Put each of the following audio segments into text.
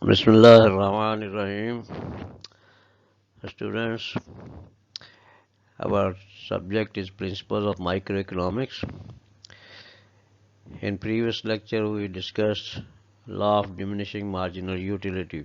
Bismillah ar-Rahman ar-Rahim. Students, our subject is Principles of Microeconomics. In previous lecture, we discussed Law of Diminishing Marginal Utility,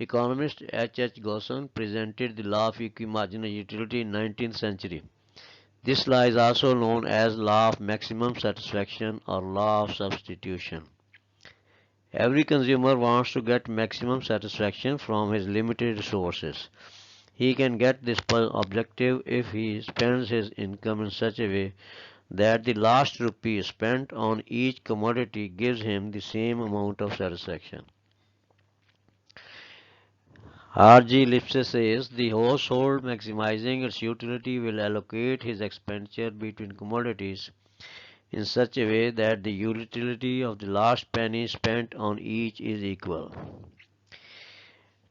economist H. Gosson presented the law of equimarginal utility in 19th century. This law is also known as law of maximum satisfaction or law of substitution. Every consumer wants to get maximum satisfaction from his limited resources. He can get this objective if he spends his income in such a way that the last rupee spent on each commodity gives him the same amount of satisfaction. R.G. Lipset says the household maximizing its utility will allocate his expenditure between commodities in such a way that the utility of the last penny spent on each is equal.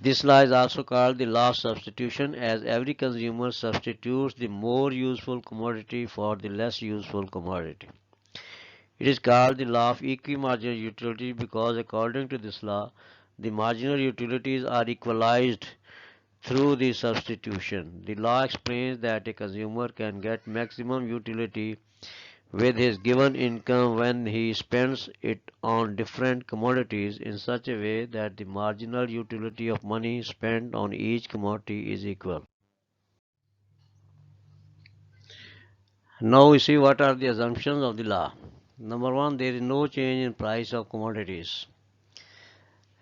This law is also called the law of substitution, as every consumer substitutes the more useful commodity for the less useful commodity. It is called the law of equimarginal utility because according to this law, the marginal utilities are equalized through the substitution. The law explains that a consumer can get maximum utility with his given income when he spends it on different commodities in such a way that the marginal utility of money spent on each commodity is equal. Now we see what are the assumptions of the law. Number one, there is no change in price of commodities.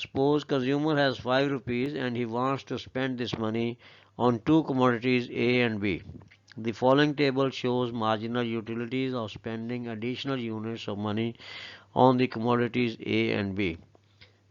Suppose consumer has 5 rupees and he wants to spend this money on two commodities A and B. The following table shows marginal utilities of spending additional units of money on the commodities A and B.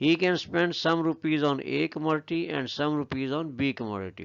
He can spend some rupees on A commodity and some rupees on B commodity.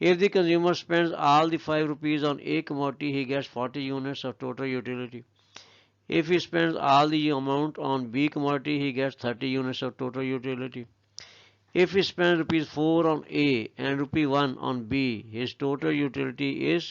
If the consumer spends all the 5 rupees on A commodity, he gets 40 units of total utility. If he spends all the amount on B commodity, he gets 30 units of total utility. If he spends ₹4 on A and ₹1 on B, his total utility is,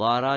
12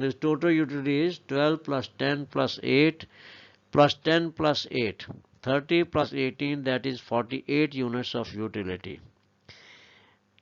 his total utility is 12 plus 10 plus 8 plus 10 plus 8, 30 plus 18, that is 48 units of utility.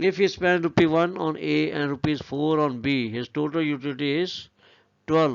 If he spends ₹1 on A and ₹4 on B, his total utility is 12.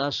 10,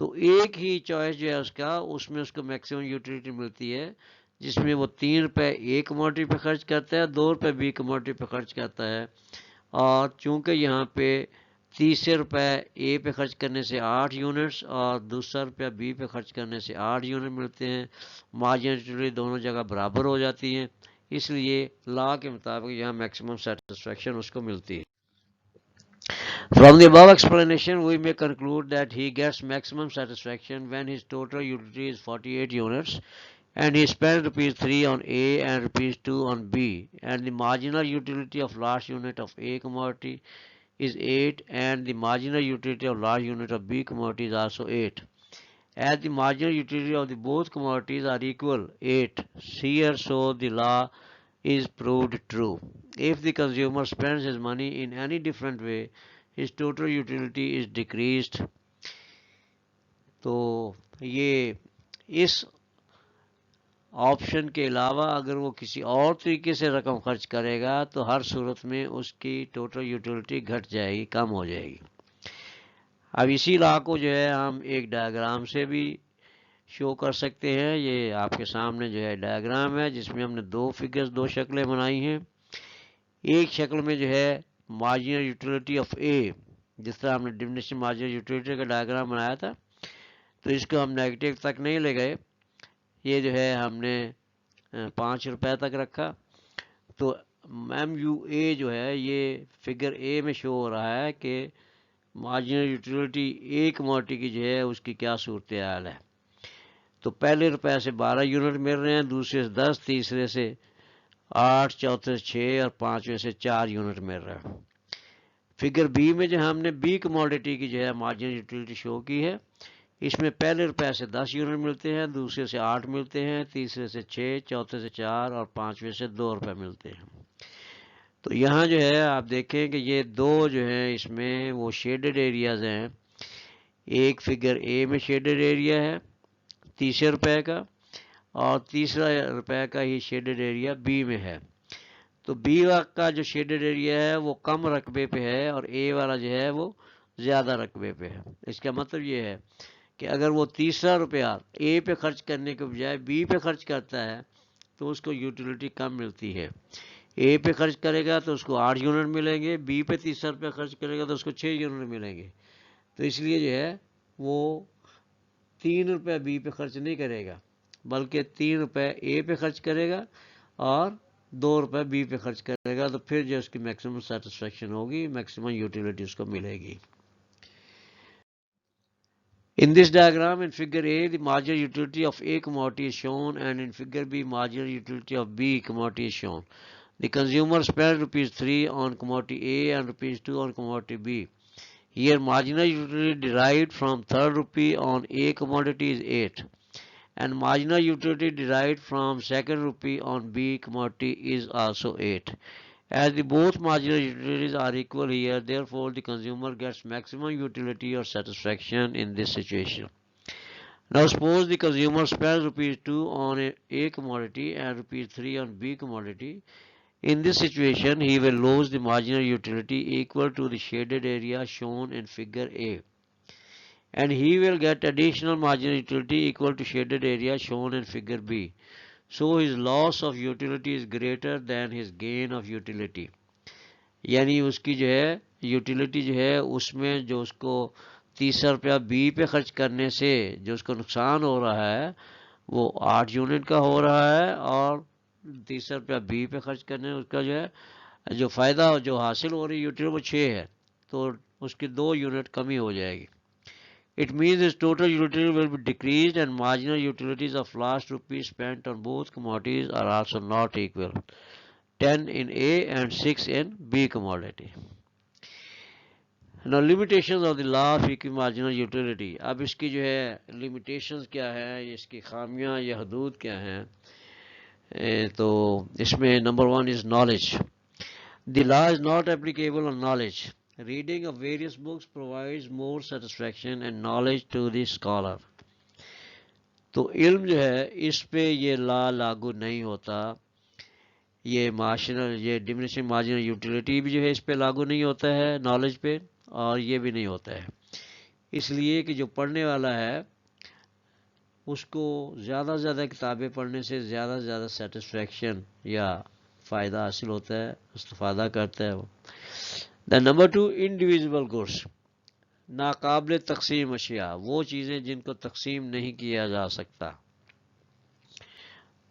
تو ایک ہی choice جو ہے اس کا، اس میں اس کو maximum utility ملتی ہے، جس میں وہ 3 روپے اے کموڈٹی پہ خرچ کرتا ہے، 2 روپے بی کموڈٹی پہ خرچ کرتا ہے، اور چونکہ یہاں پہ 30 روپے اے پہ خرچ کرنے سے 8 یونٹس اور دوسرا روپیہ بی پہ خرچ کرنے سے 8 یونٹ ملتے ہیں، مارجن یوٹیلیٹی دونوں جگہ برابر ہو جاتی ہیں، اس لیے لا کے مطابق یہاں میکسیمم سیٹسفیکشن اس کو ملتی ہے۔ From the above explanation, we may conclude that he gets maximum satisfaction when his total utility is 48 units and he spends rupees 3 on A and rupees 2 on B, and the marginal utility of last unit of A commodity is 8 and the marginal utility of last unit of B commodity is also 8. As the marginal utility of the both commodities are equal 8 here, so the law is proved true. If the consumer spends his money in any different way, his total utility is decreased. تو یہ اس option کے علاوہ اگر وہ کسی اور طریقے سے رقم خرچ کرے گا تو ہر صورت میں اس کی ٹوٹل یوٹیلیٹی گھٹ جائے گی، کم ہو جائے گی۔ اب اسی لا کو جو ہے ہم ایک ڈائیگرام سے بھی شو کر سکتے ہیں۔ یہ آپ کے سامنے جو ہے ڈائیگرام ہے جس میں ہم نے دو شکلیں بنائی ہیں۔ ایک شکل میں جو ہے مارجنل یوٹیلیٹی آف اے، جس طرح ہم نے ڈیفینیشن مارجنل یوٹیلیٹی کا ڈائیگرام بنایا تھا، تو اس کو ہم نیگیٹو تک نہیں لے گئے، یہ جو ہے ہم نے 5 روپے تک رکھا۔ تو ایم یو اے جو ہے یہ فگر اے میں شو ہو رہا ہے کہ مارجنل یوٹیلیٹی اے کموڈٹی کی جو ہے اس کی کیا صورتحال ہے۔ تو پہلے روپے سے 12 یونٹ مل رہے ہیں، دوسرے سے 10، تیسرے سے 8، چوتھے سے 6 اور پانچویں سے 4 یونٹ مل رہا ہے۔ فگر بی میں جو ہم نے بی کموڈٹی کی جو ہے مارجنل یوٹیلیٹی شو کی ہے، اس میں پہلے روپے سے 10 یونٹ ملتے ہیں، دوسرے سے 8 ملتے ہیں، تیسرے سے 6، چوتھے سے 4 اور پانچویں سے 2 روپے ملتے ہیں۔ تو یہاں جو ہے آپ دیکھیں کہ یہ دو جو ہیں اس میں وہ شیڈڈ ایریاز ہیں۔ ایک فگر اے میں شیڈڈ ایریا ہے 30 روپے کا، اور تیسرا روپے کا ہی شیڈڈ ایریا بی میں ہے۔ تو بی کا جو شیڈڈ ایریا ہے وہ کم رقبے پہ ہے اور اے والا جو ہے وہ زیادہ رقبے پہ ہے۔ اس کا مطلب یہ ہے کہ اگر وہ تیسرا روپیہ اے پہ خرچ کرنے کے بجائے بی پہ خرچ کرتا ہے تو اس کو یوٹیلیٹی کم ملتی ہے۔ اے پہ خرچ کرے گا تو اس کو 8 یونٹ ملیں گے، بی پہ تیسرا روپیہ خرچ کرے گا تو اس کو 6 یونٹ ملیں گے۔ تو اس لیے جو ہے وہ 3 روپے بی پہ خرچ نہیں کرے گا، بلکہ 3 روپے اے پہ خرچ کرے گا اور 2 روپے بی پہ خرچ کرے گا، تو پھر جو اس کی میکسیمم سیٹسفیکشن ہوگی، میکسیمم یوٹیلیٹی اس کو ملے گی۔ In this diagram, in figure A, the marginal utility of A commodity is shown, and in figure B, marginal utility of B commodity is shown. The consumer spends rupees 3 on commodity A and rupees 2 on commodity B. Here, marginal utility derived from third rupee on A commodity is 8, and marginal utility derived from second rupee on B commodity is also 8. As the both marginal utilities are equal here, therefore the consumer gets maximum utility or satisfaction in this situation. Now suppose the consumer spends rupees 2 on A commodity and rupees 3 on B commodity. In this situation, he will lose the marginal utility equal to the shaded area shown in figure A, and he will get additional marginal utility equal to shaded area shown in figure B. So his loss of utility is greater than his gain of utility. یعنی اس کی جو ہے utility جو ہے اس میں جو اس کو 30 روپیہ بی پہ خرچ کرنے سے جو اس کو نقصان ہو رہا ہے وہ 8 یونٹ کا ہو رہا ہے، اور 30 روپیہ بی پہ خرچ کرنے اس کا جو ہے جو فائدہ جو حاصل ہو رہی یوٹیلیٹی وہ 6 ہے، تو اس کی 2 یونٹ کمی ہو جائے گی۔ It means his total utility will be decreased and marginal utilities of last rupee spent on both commodities are also not equal. 10 in A and 6 in B commodity. Now limitations of the law of equal marginal utility. اب اس کی جو ہے limitations کیا ہے، اس کی خامیاں یا حدود کیا ہیں، تو اس میں number 1 is knowledge. The law is not applicable on knowledge. Reading of various books provides more satisfaction and knowledge to the scholar. تو علم جو ہے اس پہ یہ لا لاگو نہیں ہوتا، یہ ڈیفینیشن مارجنل یوٹیلیٹی بھی جو ہے اس پہ لاگو نہیں ہوتا ہے نالج پہ، اور یہ بھی نہیں ہوتا ہے۔ اس لیے کہ جو پڑھنے والا ہے اس کو زیادہ سے زیادہ کتابیں پڑھنے سے زیادہ سیٹسفیکشن یا فائدہ حاصل ہوتا ہے، استفادہ کرتا ہے وہ۔ دا نمبر 2 انڈیویژول گڈس، ناقابل تقسیم اشیاء، وہ چیزیں جن کو تقسیم نہیں کیا جا سکتا۔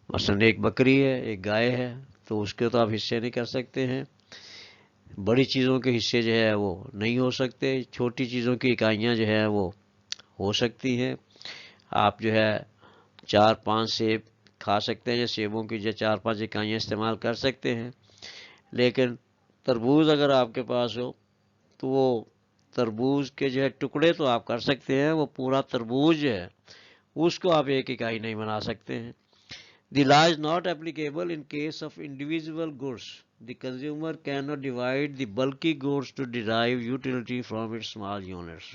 مثلا ایک بکری ہے، ایک گائے ہے، تو اس کے تو آپ حصے نہیں کر سکتے ہیں۔ بڑی چیزوں کے حصے جو ہے وہ نہیں ہو سکتے، چھوٹی چیزوں کی اکائیاں جو ہے وہ ہو سکتی ہیں۔ آپ جو ہے 4-5 سیب کھا سکتے ہیں، یا سیبوں کی جو 4-5 اکائیاں استعمال کر سکتے ہیں، لیکن تربوز اگر آپ کے پاس ہو تو وہ تربوز کے جو ہے ٹکڑے تو آپ کر سکتے ہیں، وہ پورا تربوز جو ہے اس کو آپ ایک اکائی نہیں بنا سکتے ہیں۔ The law is not applicable in case of individual goods. The consumer cannot divide the bulky goods to derive utility from its small units.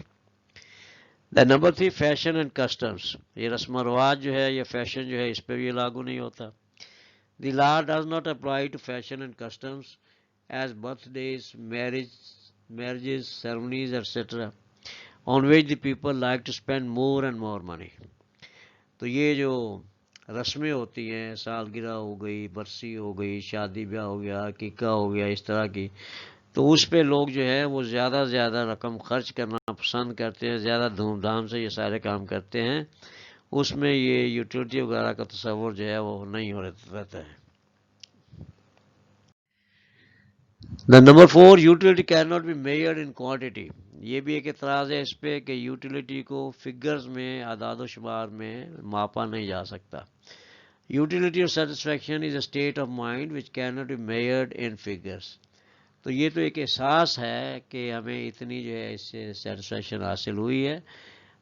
The number 3 fashion and customs. یہ رسم و رواج جو ہے، یہ فیشن جو ہے، اس پہ بھی یہ لاگو نہیں ہوتا۔ The law does not apply to fashion and customs as birthdays, marriages, ceremonies, etc. on which the people like to spend more and more money. تو یہ جو رسمیں ہوتی ہیں، سالگرہ ہو گئی، برسی ہو گئی، شادی بیاہ ہو گیا، عقیقہ ہو گیا، اس طرح کی، تو اس پہ لوگ جو ہے وہ زیادہ سے زیادہ رقم خرچ کرنا پسند کرتے ہیں، زیادہ دھوم دھام سے یہ سارے کام کرتے ہیں، اس میں یہ یوٹیلیٹی وغیرہ کا تصور جو ہے وہ نہیں ہو رہتا ہے۔ The number 4 utility can not be measured in quantity, یہ بھی ایک اعتراض ہے اس پہ کہ یوٹیلیٹی کو فگرز میں، اعداد و شمار میں ماپا نہیں جا سکتا۔ یوٹیلیٹی اور satisfaction is a state of mind which can not be measured in figures, تو یہ تو ایک احساس ہے کہ ہمیں اتنی جو ہے اس سے سیٹسفیکشن حاصل ہوئی ہے،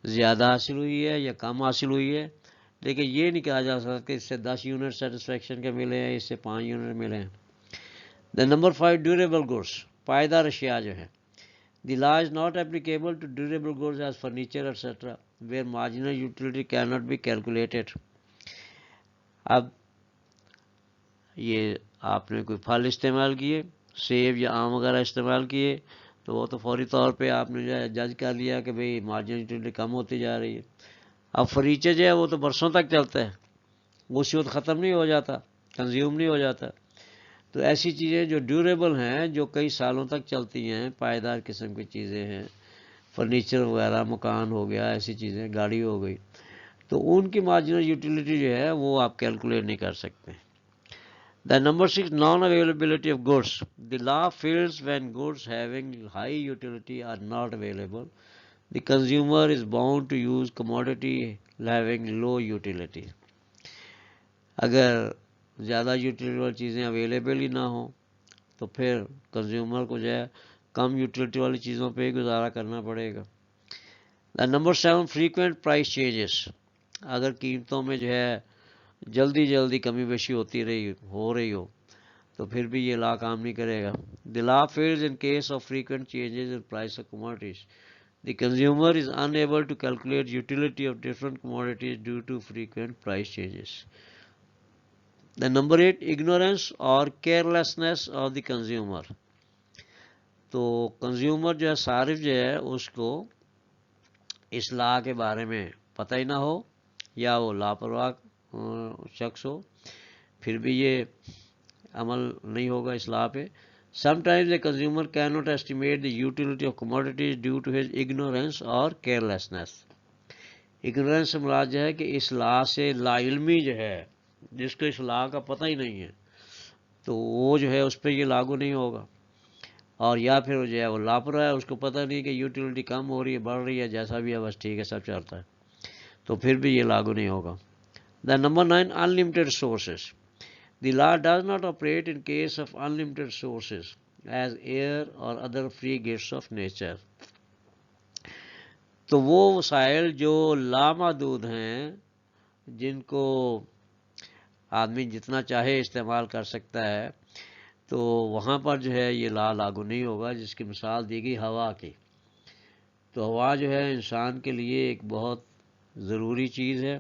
زیادہ حاصل ہوئی ہے یا کم حاصل ہوئی ہے، لیکن یہ نہیں کہا جا سکتا کہ اس سے 10 یونٹ سیٹسفیکشن کے ملے ہیں، اس سے 5 یونٹ ملے ہیں۔ دا نمبر 5 ڈیوریبل گڈس، پائیدار اشیاء جو ہے۔ The law is not applicable to durable goods as furniture etcetera where marginal utility can not be calculated. اب یہ آپ نے کوئی پھل استعمال کیے، سیب یا آم وغیرہ استعمال کیے، تو وہ تو فوری طور پہ آپ نے جو ہے جج کر لیا کہ بھئی مارجنل یوٹیلیٹی کم ہوتی جا رہی ہے۔ اب فرنیچر جو ہے وہ تو برسوں تک چلتا ہے، وہ اسی وقت ختم نہیں ہو جاتا، کنزیوم نہیں ہو جاتا۔ تو ایسی چیزیں جو ڈیوریبل ہیں، جو کئی سالوں تک چلتی ہیں، پائیدار قسم کی چیزیں ہیں، فرنیچر وغیرہ، مکان ہو گیا، ایسی چیزیں، گاڑی ہو گئی، تو ان کی مارجنل یوٹیلیٹی جو ہے وہ آپ کیلکولیٹ نہیں کر سکتے۔ The number 6 non-availability of goods. The law fails when goods having high utility are not available. The consumer is bound to use commodity having low utility. اگر زیادہ یوٹیلیٹی والی چیزیں اویلیبل ہی نہ ہوں تو پھر کنزیومر کو جو ہے کم یوٹیلیٹی والی چیزوں پہ ہی گزارا کرنا پڑے گا۔ The number 7 frequent price changes. اگر قیمتوں میں جو ہے جلدی کمی بیشی ہو رہی ہو تو پھر بھی یہ لا کام نہیں کرے گا۔ The law fails in case of frequent changes in price of commodities. The consumer is unable to calculate utility of different commodities due to frequent price changes. The number 8 ignorance or carelessness of the consumer. تو consumer جو ہے، صارف جو ہے، اس کو اس لا کے بارے میں پتہ ہی نہ ہو، یا وہ لاپرواہ شخص ہو، پھر بھی یہ عمل نہیں ہوگا اس لا پہ۔ Sometimes a consumer cannot estimate the utility of commodities due to his ignorance or carelessness. Ignorance سے مراد جو ہے کہ اس لا سے لا علمی جو ہے، جس کو اس لا کا پتہ ہی نہیں ہے، تو وہ جو ہے اس پہ یہ لاگو نہیں ہوگا، اور یا پھر جو ہے وہ لاپرواہ ہے، اس کو پتہ نہیں کہ یوٹیلیٹی کم ہو رہی ہے، بڑھ رہی ہے، جیسا بھی ہے بس ٹھیک ہے، سب چلتا ہے، تو پھر بھی یہ لاگو نہیں ہوگا۔ The number 9 unlimited sources. The law does not operate in case of unlimited sources as air or other free gifts of nature. تو وہ وسائل جو لامحدود ہیں، جن کو آدمی جتنا چاہے استعمال کر سکتا ہے، تو وہاں پر جو ہے یہ لا لاگو نہیں ہوگا، جس کی مثال دی گئی ہوا کی۔ تو ہوا جو ہے انسان کے لیے ایک بہت ضروری چیز ہے،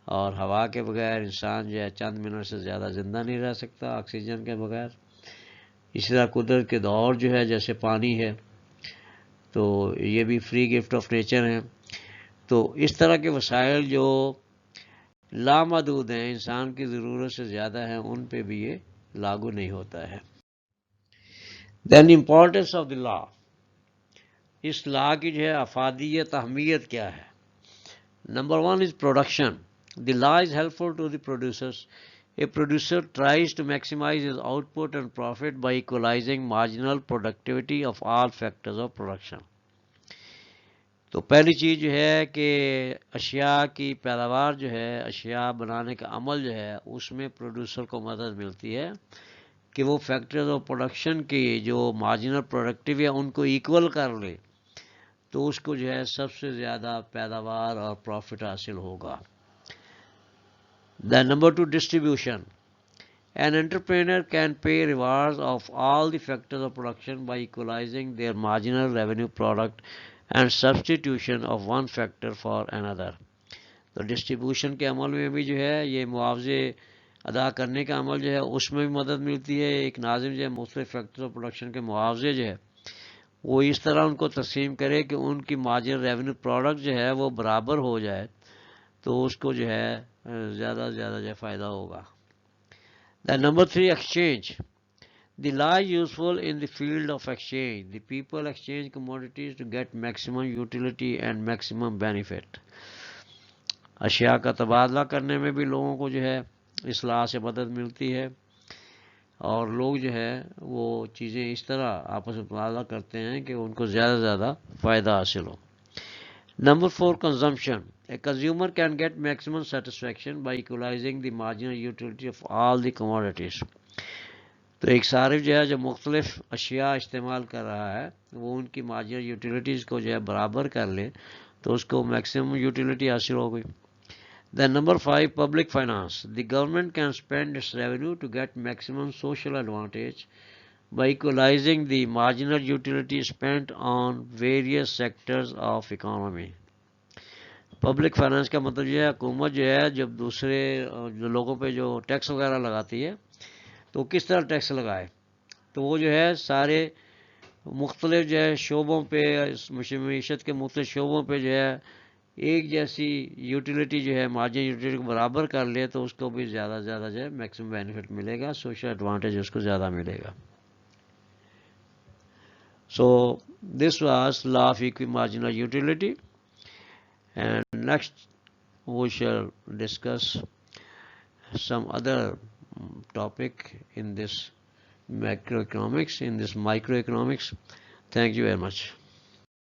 اور ہوا کے بغیر انسان جو ہے چند منٹ سے زیادہ زندہ نہیں رہ سکتا آکسیجن کے بغیر۔ اسی طرح قدرت کے دور جو ہے، جیسے پانی ہے، تو یہ بھی فری گفٹ آف نیچر ہیں. تو اس طرح کے وسائل جو لامحدود ہیں، انسان کی ضرورت سے زیادہ ہیں، ان پہ بھی یہ لاگو نہیں ہوتا ہے. دین امپورٹینس آف دی لا. اس لا کی جو ہے افادیت، اہمیت کیا ہے؟ Number 1 is production. The law is helpful to the producers. A producer tries to maximize his output and profit by equalizing marginal productivity of all factors of production. تو پہلی چیز جو ہے کہ اشیاء کی پیداوار جو ہے، اشیاء بنانے کا عمل جو ہے، اس میں پروڈیوسر کو مدد ملتی ہے کہ وہ فیکٹرز آف پروڈکشن کی جو مارجنل پروڈکٹیو ہے ان کو ایکول کر لے، تو اس کو جو ہے سب سے زیادہ پیداوار اور پروفٹ حاصل ہوگا. Then number 2, distribution. An entrepreneur can pay rewards of all the factors of production by equalizing their marginal revenue product and substitution of one factor for another. تو ڈسٹریبیوشن کے عمل میں بھی جو ہے یہ معاوضے ادا کرنے کا عمل جو ہے اس میں بھی مدد ملتی ہے. ایک ناظم جو ہے مختلف فیکٹر آف پروڈکشن کے معاوضے جو ہے وہ اس طرح ان کو تقسیم کرے کہ ان کی مارجنل ریونیو پروڈکٹ جو ہے وہ برابر ہو جائے، تو اس کو جو ہے زیادہ سے زیادہ جو ہے فائدہ ہوگا. Then number 3, exchange. The law is useful in the field of exchange. The people exchange commodities to get maximum utility and maximum benefit. اشیاء کا تبادلہ کرنے میں بھی لوگوں کو جو ہے اس لاء سے مدد ملتی ہے، اور لوگ جو ہے وہ چیزیں اس طرح آپس میں تبادلہ کرتے ہیں کہ ان کو زیادہ سے زیادہ فائدہ حاصل ہو. Number 4, consumption. A consumer can get maximum satisfaction by equalizing the marginal utility of all the commodities. تو ایک صارف جو ہے جو مختلف اشیاء استعمال کر رہا ہے وہ ان کی مارجنل یوٹیلیٹیز کو جو ہے برابر کر لے تو اس کو میکسیمم یوٹیلیٹی حاصل ہو گئی. Then number 5, public finance. The government can spend its revenue to get maximum social advantage by equalizing the marginal utility spent on various sectors of economy. Public finance کا مطلب یہ ہے حکومت جو ہے جب دوسرے جو لوگوں پہ جو ٹیکس وغیرہ لگاتی ہے تو کس طرح ٹیکس لگائے، تو وہ جو ہے سارے مختلف جو ہے شعبوں پہ، معیشت کے مختلف شعبوں پہ جو ہے ایک جیسی یوٹیلیٹی جو ہے مارجن یوٹیلیٹی کو برابر کر لے تو اس کو بھی زیادہ سے زیادہ جو ہے میکسیمم بینیفٹ ملے گا، سوشل ایڈوانٹیج اس کو زیادہ ملے گا. So this was law of equimarginal utility, and next we shall discuss some other topic in this macroeconomics, in this microeconomics. Thank you very much.